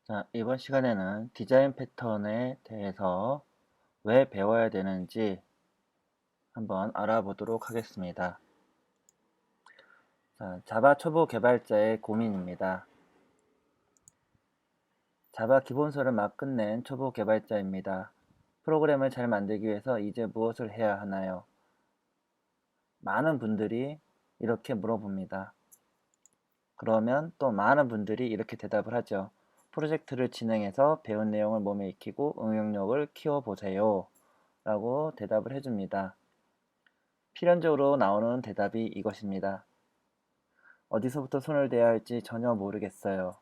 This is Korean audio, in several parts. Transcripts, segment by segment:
자, 이번 시간에는 디자인 패턴에 대해서 왜 배워야 되는지 한번 알아보도록 하겠습니다. 자, 자바 초보 개발자의 고민입니다. 자바 기본서를 막 끝낸 초보 개발자입니다. 프로그램을 잘 만들기 위해서 이제 무엇을 해야 하나요? 많은 분들이 이렇게 물어봅니다. 그러면 또 많은 분들이 이렇게 대답을 하죠. 프로젝트를 진행해서 배운 내용을 몸에 익히고 응용력을 키워보세요 라고 대답을 해줍니다. 필연적으로 나오는 대답이 이것입니다. 어디서부터 손을 대야 할지 전혀 모르겠어요.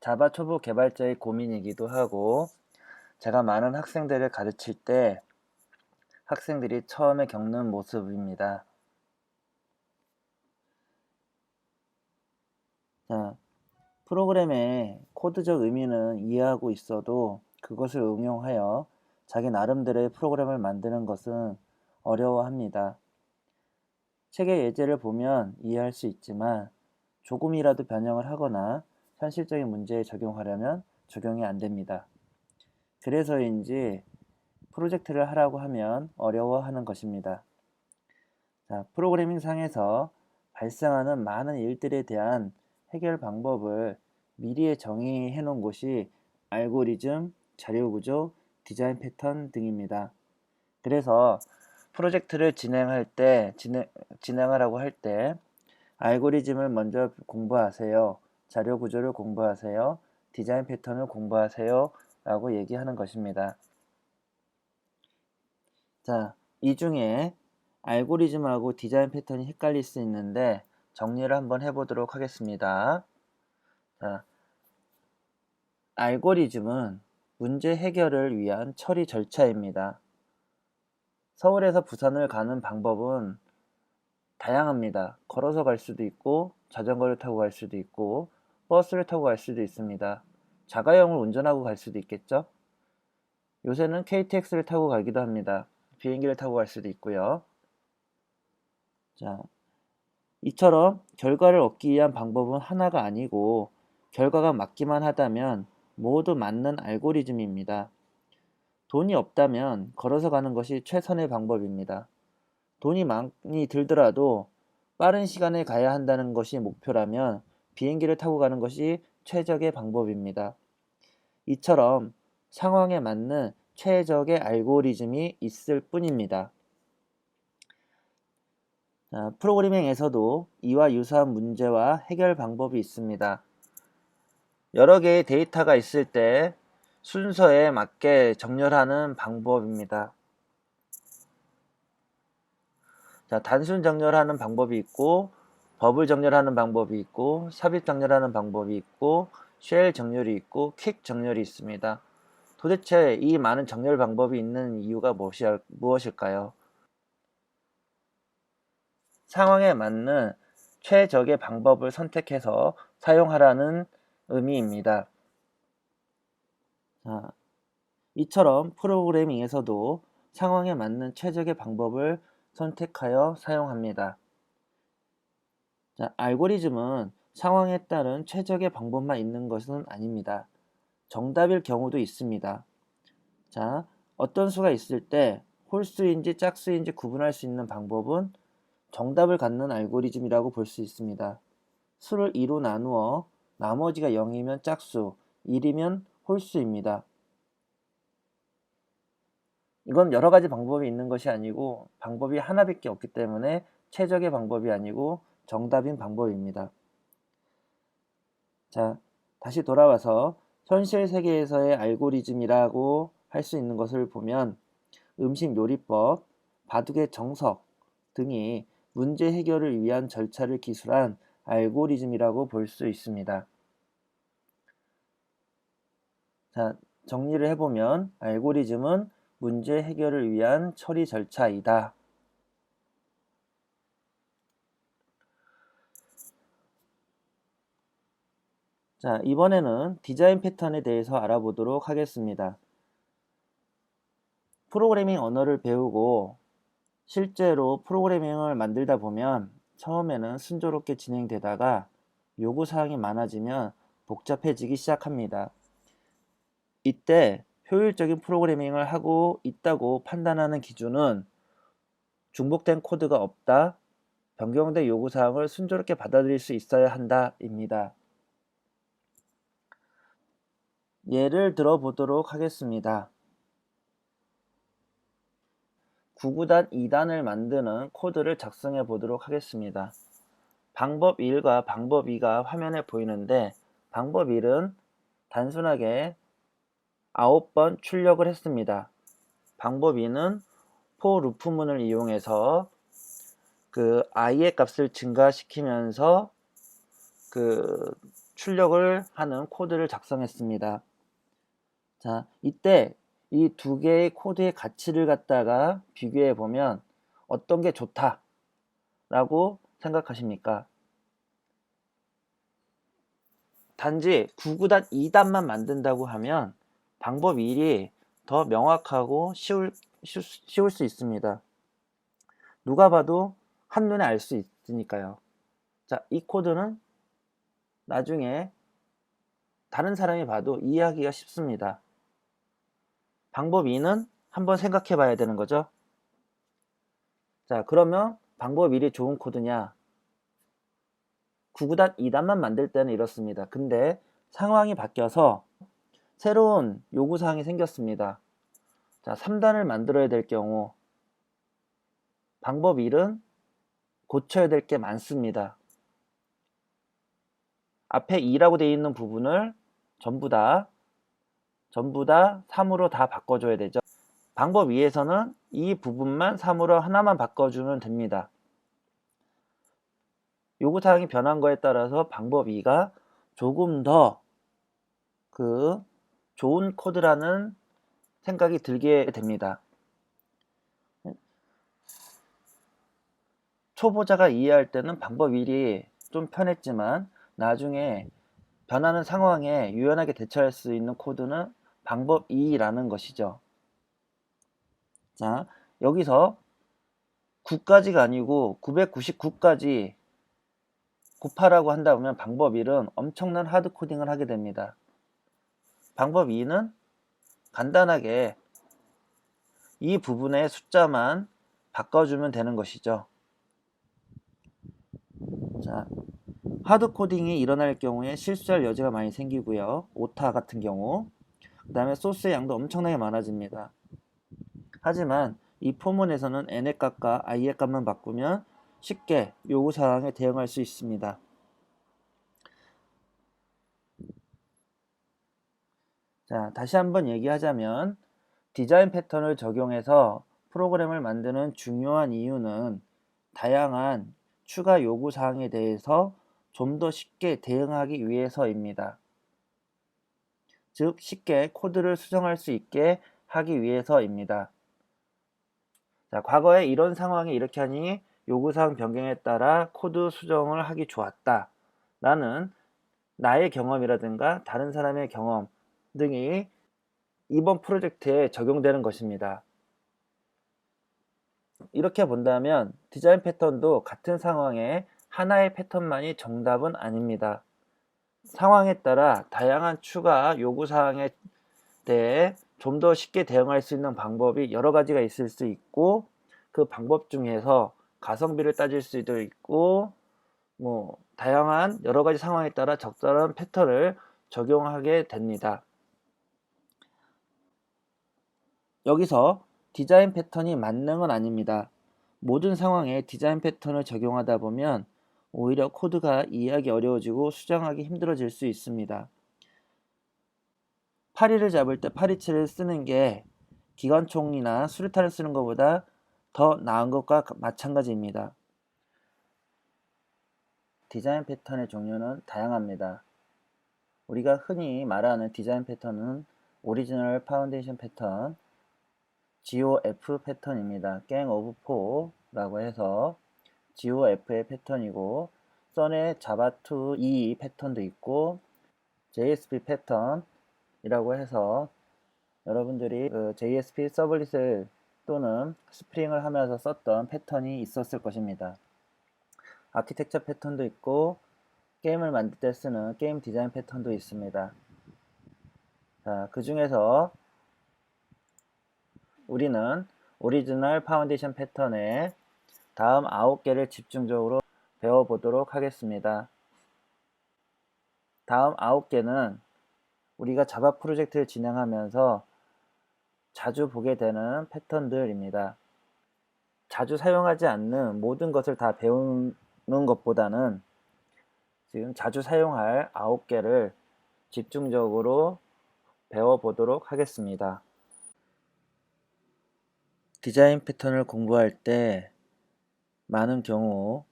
자바 초보 개발자의 고민이기도 하고 제가 많은 학생들을 가르칠 때 학생들이 처음에 겪는 모습입니다. 자, 프로그램의 코드적 의미는 이해하고 있어도 그것을 응용하여 자기 나름대로의 프로그램을 만드는 것은 어려워합니다. 책의 예제를 보면 이해할 수 있지만 조금이라도 변형을 하거나 현실적인 문제에 적용하려면 적용이 안 됩니다. 그래서인지 프로젝트를 하라고 하면 어려워하는 것입니다. 자, 프로그래밍 상에서 발생하는 많은 일들에 대한 해결 방법을 미리 정의해 놓은 곳이 알고리즘, 자료구조, 디자인 패턴 등입니다. 그래서 프로젝트를 진행하라고 할 때 알고리즘을 먼저 공부하세요. 자료 구조를 공부하세요. 디자인 패턴을 공부하세요. 라고 얘기하는 것입니다. 자, 이 중에 알고리즘하고 디자인 패턴이 헷갈릴 수 있는데 정리를 한번 해보도록 하겠습니다. 자, 알고리즘은 문제 해결을 위한 처리 절차입니다. 서울에서 부산을 가는 방법은 다양합니다. 걸어서 갈 수도 있고 자전거를 타고 갈 수도 있고 버스를 타고 갈 수도 있습니다. 자가용을 운전하고 갈 수도 있겠죠? 요새는 KTX를 타고 가기도 합니다. 비행기를 타고 갈 수도 있고요. 자, 이처럼 결과를 얻기 위한 방법은 하나가 아니고 결과가 맞기만 하다면 모두 맞는 알고리즘입니다. 돈이 없다면 걸어서 가는 것이 최선의 방법입니다. 돈이 많이 들더라도 빠른 시간에 가야 한다는 것이 목표라면 비행기를 타고 가는 것이 최적의 방법입니다. 이처럼 상황에 맞는 최적의 알고리즘이 있을 뿐입니다. 프로그래밍에서도 이와 유사한 문제와 해결 방법이 있습니다. 여러 개의 데이터가 있을 때 순서에 맞게 정렬하는 방법입니다. 자, 단순 정렬하는 방법이 있고 버블 정렬하는 방법이 있고 삽입 정렬하는 방법이 있고 쉘 정렬이 있고 퀵 정렬이 있습니다. 도대체 이 많은 정렬 방법이 있는 이유가 무엇일까요? 상황에 맞는 최적의 방법을 선택해서 사용하라는 의미입니다. 자, 이처럼 프로그래밍에서도 상황에 맞는 최적의 방법을 선택하여 사용합니다. 자, 알고리즘은 상황에 따른 최적의 방법만 있는 것은 아닙니다. 정답일 경우도 있습니다. 자, 어떤 수가 있을 때 홀수인지 짝수인지 구분할 수 있는 방법은 정답을 갖는 알고리즘이라고 볼 수 있습니다. 수를 2로 나누어 나머지가 0이면 짝수, 1이면 홀수입니다. 이건 여러 가지 방법이 있는 것이 아니고 방법이 하나밖에 없기 때문에 최적의 방법이 아니고 정답인 방법입니다. 자, 다시 돌아와서 현실 세계에서의 알고리즘이라고 할 수 있는 것을 보면 음식 요리법, 바둑의 정석 등이 문제 해결을 위한 절차를 기술한 알고리즘이라고 볼 수 있습니다. 자, 정리를 해보면 알고리즘은 문제 해결을 위한 처리 절차이다. 자, 이번에는 디자인 패턴에 대해서 알아보도록 하겠습니다. 프로그래밍 언어를 배우고 실제로 프로그래밍을 만들다 보면 처음에는 순조롭게 진행되다가 요구사항이 많아지면 복잡해지기 시작합니다. 이때 효율적인 프로그래밍을 하고 있다고 판단하는 기준은 중복된 코드가 없다, 변경된 요구사항을 순조롭게 받아들일 수 있어야 한다 입니다. 예를 들어 보도록 하겠습니다. 9구단 2단을 만드는 코드를 작성해 보도록 하겠습니다. 방법 1과 방법 2가 화면에 보이는데 방법 1은 단순하게 9번 출력을 했습니다. 방법 2는 for 루프문을 이용해서 그 i의 값을 증가시키면서 그 출력을 하는 코드를 작성했습니다. 자, 이때 이 두 개의 코드의 가치를 갖다가 비교해 보면 어떤 게 좋다라고 생각하십니까? 단지 9구단 2단만 만든다고 하면 방법 1이 더 명확하고 쉬울 수 있습니다. 누가 봐도 한눈에 알 수 있으니까요. 자, 이 코드는 나중에 다른 사람이 봐도 이해하기가 쉽습니다. 방법 2는 한번 생각해 봐야 되는 거죠. 자, 그러면 방법 1이 좋은 코드냐? 9구단 2단만 만들 때는 이렇습니다. 근데 상황이 바뀌어서 새로운 요구사항이 생겼습니다. 자, 3단을 만들어야 될 경우 방법 1은 고쳐야 될 게 많습니다. 앞에 2라고 되어 있는 부분을 전부 다 3으로 다 바꿔줘야 되죠. 방법 2에서는 이 부분만 3으로 하나만 바꿔주면 됩니다. 요구사항이 변한 거에 따라서 방법 2가 조금 더 좋은 코드라는 생각이 들게 됩니다. 초보자가 이해할 때는 방법 1이 좀 편했지만 나중에 변하는 상황에 유연하게 대처할 수 있는 코드는 방법 2라는 것이죠. 자, 여기서 9까지가 아니고 999까지 곱하라고 한다 보면 방법 1은 엄청난 하드 코딩을 하게 됩니다. 방법 2는 간단하게 이 부분의 숫자만 바꿔주면 되는 것이죠. 자, 하드 코딩이 일어날 경우에 실수할 여지가 많이 생기고요. 오타 같은 경우. 그 다음에 소스의 양도 엄청나게 많아집니다. 하지만 이 포문에서는 n의 값과 i의 값만 바꾸면 쉽게 요구사항에 대응할 수 있습니다. 자, 다시 한번 얘기하자면 디자인 패턴을 적용해서 프로그램을 만드는 중요한 이유는 다양한 추가 요구사항에 대해서 좀 더 쉽게 대응하기 위해서입니다. 즉, 쉽게 코드를 수정할 수 있게 하기 위해서입니다. 자, 과거에 이런 상황에 이렇게 하니 요구사항 변경에 따라 코드 수정을 하기 좋았다 라는 나의 경험이라든가 다른 사람의 경험 등이 이번 프로젝트에 적용되는 것입니다. 이렇게 본다면 디자인 패턴도 같은 상황에 하나의 패턴만이 정답은 아닙니다. 상황에 따라 다양한 추가 요구사항에 대해 좀 더 쉽게 대응할 수 있는 방법이 여러 가지가 있을 수 있고 그 방법 중에서 가성비를 따질 수도 있고 다양한 여러 가지 상황에 따라 적절한 패턴을 적용하게 됩니다. 여기서 디자인 패턴이 만능은 아닙니다. 모든 상황에 디자인 패턴을 적용하다 보면 오히려 코드가 이해하기 어려워지고 수정하기 힘들어질 수 있습니다. 파리를 잡을 때 파리채를 쓰는 게 기관총이나 수류탄을 쓰는 것보다 더 나은 것과 마찬가지입니다. 디자인 패턴의 종류는 다양합니다. 우리가 흔히 말하는 디자인 패턴은 오리지널 파운데이션 패턴, GOF 패턴입니다. Gang of Four라고 해서 GOF의 패턴이고 썬의 자바2 E 패턴도 있고 JSP 패턴이라고 해서 여러분들이 JSP 서블릿을 또는 스프링을 하면서 썼던 패턴이 있었을 것입니다. 아키텍처 패턴도 있고 게임을 만들 때 쓰는 게임 디자인 패턴도 있습니다. 자, 그 중에서 우리는 오리지널 파운데이션 패턴의 다음 9개를 집중적으로 배워보도록 하겠습니다. 다음 9개는 우리가 자바 프로젝트를 진행하면서 자주 보게 되는 패턴들입니다. 자주 사용하지 않는 모든 것을 다 배우는 것보다는 지금 자주 사용할 9개를 집중적으로 배워보도록 하겠습니다. 디자인 패턴을 공부할 때 많은 경우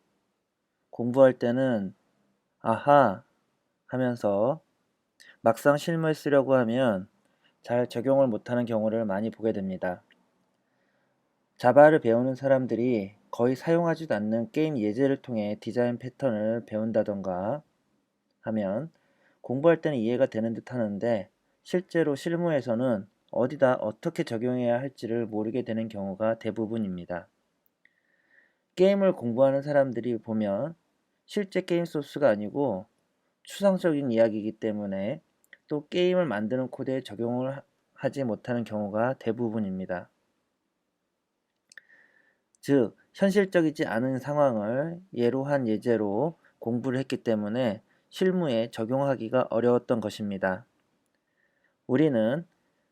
공부할 때는 아하 하면서 막상 실무에 쓰려고 하면 잘 적용을 못하는 경우를 많이 보게 됩니다. 자바를 배우는 사람들이 거의 사용하지도 않는 게임 예제를 통해 디자인 패턴을 배운다던가 하면 공부할 때는 이해가 되는 듯 하는데 실제로 실무에서는 어디다 어떻게 적용해야 할지를 모르게 되는 경우가 대부분입니다. 게임을 공부하는 사람들이 보면 실제 게임 소스가 아니고 추상적인 이야기이기 때문에 또 게임을 만드는 코드에 적용을 하지 못하는 경우가 대부분입니다. 즉, 현실적이지 않은 상황을 예로 한 예제로 공부를 했기 때문에 실무에 적용하기가 어려웠던 것입니다. 우리는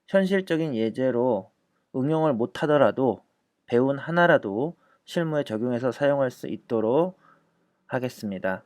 현실적인 예제로 응용을 못하더라도 배운 하나라도 실무에 적용해서 사용할 수 있도록 하겠습니다.